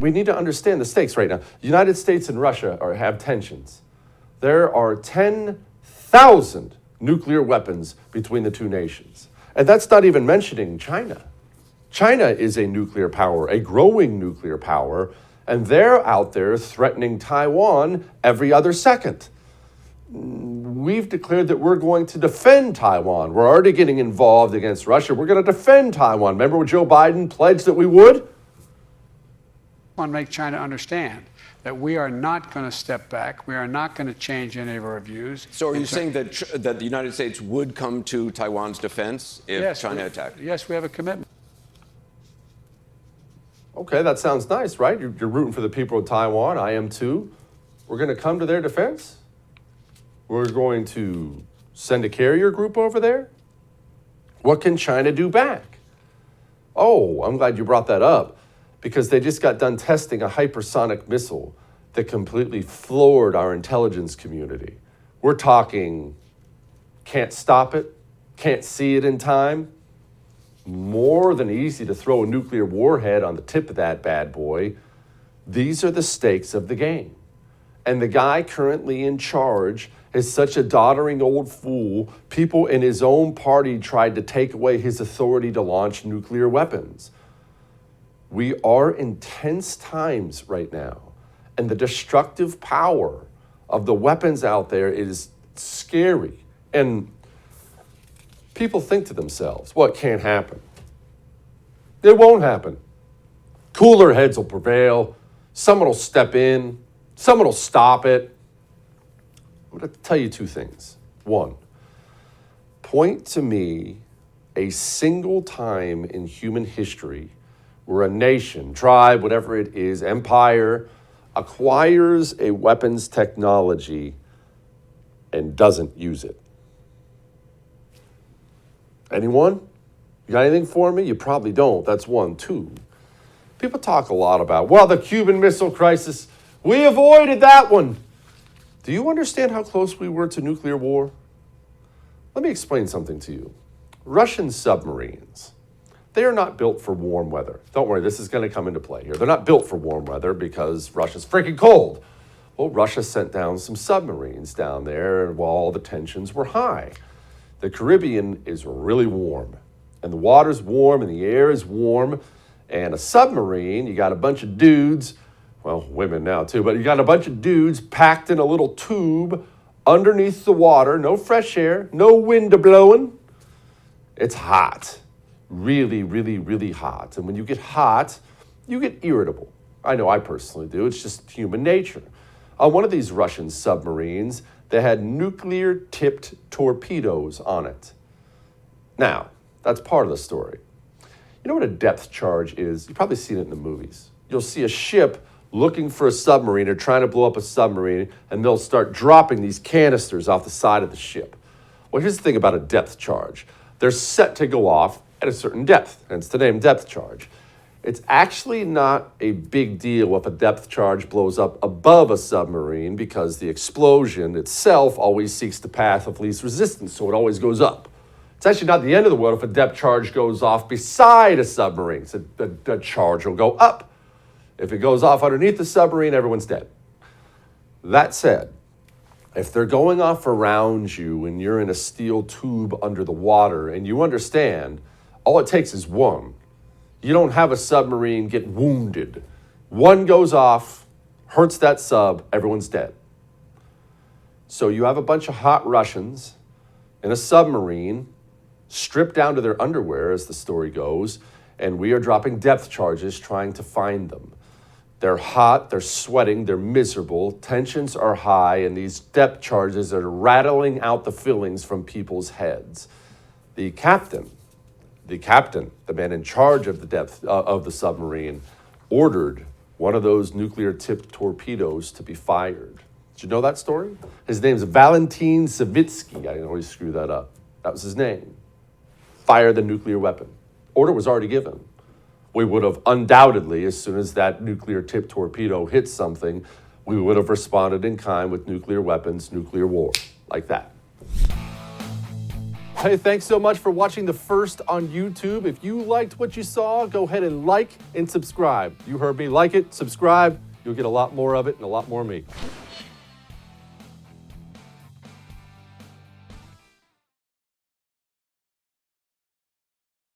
We need to understand the stakes right now. The United States and Russia have tensions. There are 10,000 nuclear weapons between the two nations. And that's not even mentioning China. China is a nuclear power, a growing nuclear power, and they're out there threatening Taiwan every other second. We've declared that we're going to defend Taiwan. We're already getting involved against Russia. We're going to defend Taiwan. Remember when Joe Biden pledged that we would? I want to make China understand that we are not going to step back. We are not going to change any of our views. So are you saying that the United States would come to Taiwan's defense if China attacked? Yes, we have a commitment. Okay, that sounds nice, right? You're rooting for the people of Taiwan. I am too. We're going to come to their defense? We're going to send a carrier group over there? What can China do back? Oh, I'm glad you brought that up, because they just got done testing a hypersonic missile that completely floored our intelligence community. We're talking can't stop it, can't see it in time. More than easy to throw a nuclear warhead on the tip of that bad boy. These are the stakes of the game. And the guy currently in charge is such a doddering old fool, people in his own party tried to take away his authority to launch nuclear weapons. We are in tense times right now, and the destructive power of the weapons out there is scary. And people think to themselves, well, it can't happen. It won't happen. Cooler heads will prevail. Someone will step in. Someone will stop it. I'm going to tell you two things. One, point to me a single time in human history where a nation, tribe, whatever it is, empire, acquires a weapons technology and doesn't use it. Anyone? You got anything for me? You probably don't. That's one. Two, people talk a lot about, well, the Cuban Missile Crisis, we avoided that one. Do you understand how close we were to nuclear war? Let me explain something to you. Russian submarines, they are not built for warm weather. Don't worry, this is going to come into play here. They're not built for warm weather because Russia's freaking cold. Well, Russia sent down some submarines down there while all the tensions were high. The Caribbean is really warm, and the water's warm, and the air is warm, and a submarine, you got a bunch of dudes, well, women now too, but you got a bunch of dudes packed in a little tube underneath the water, no fresh air, no wind blowing. It's hot. Really, really, really hot. And when you get hot, you get irritable. I know I personally do. It's just human nature. On one of these Russian submarines, they had nuclear-tipped torpedoes on it. Now, that's part of the story. You know what a depth charge is? You've probably seen it in the movies. You'll see a ship looking for a submarine or trying to blow up a submarine, and they'll start dropping these canisters off the side of the ship. Well, here's the thing about a depth charge. They're set to go off at a certain depth, hence the name depth charge. It's actually not a big deal if a depth charge blows up above a submarine because the explosion itself always seeks the path of least resistance, so it always goes up. It's actually not the end of the world if a depth charge goes off beside a submarine. So the charge will go up. If it goes off underneath the submarine, everyone's dead. That said, if they're going off around you and you're in a steel tube under the water and you understand, all it takes is one. You don't have a submarine get wounded. One goes off, hurts that sub, everyone's dead. So you have a bunch of hot Russians in a submarine, stripped down to their underwear, as the story goes, and we are dropping depth charges trying to find them. They're hot, they're sweating, they're miserable, tensions are high, and these depth charges are rattling out the fillings from people's heads. The captain, the man in charge of the depth of the submarine, ordered one of those nuclear-tipped torpedoes to be fired. Did you know that story? His name's Valentin Savitsky. I always screw that up. That was his name. Fire the nuclear weapon. Order was already given. We would have undoubtedly, as soon as that nuclear-tipped torpedo hit something, we would have responded in kind with nuclear weapons, nuclear war, like that. Hey, thanks so much for watching The First on YouTube. If you liked what you saw, go ahead and like and subscribe. You heard me. Like it, subscribe. You'll get a lot more of it and a lot more of me.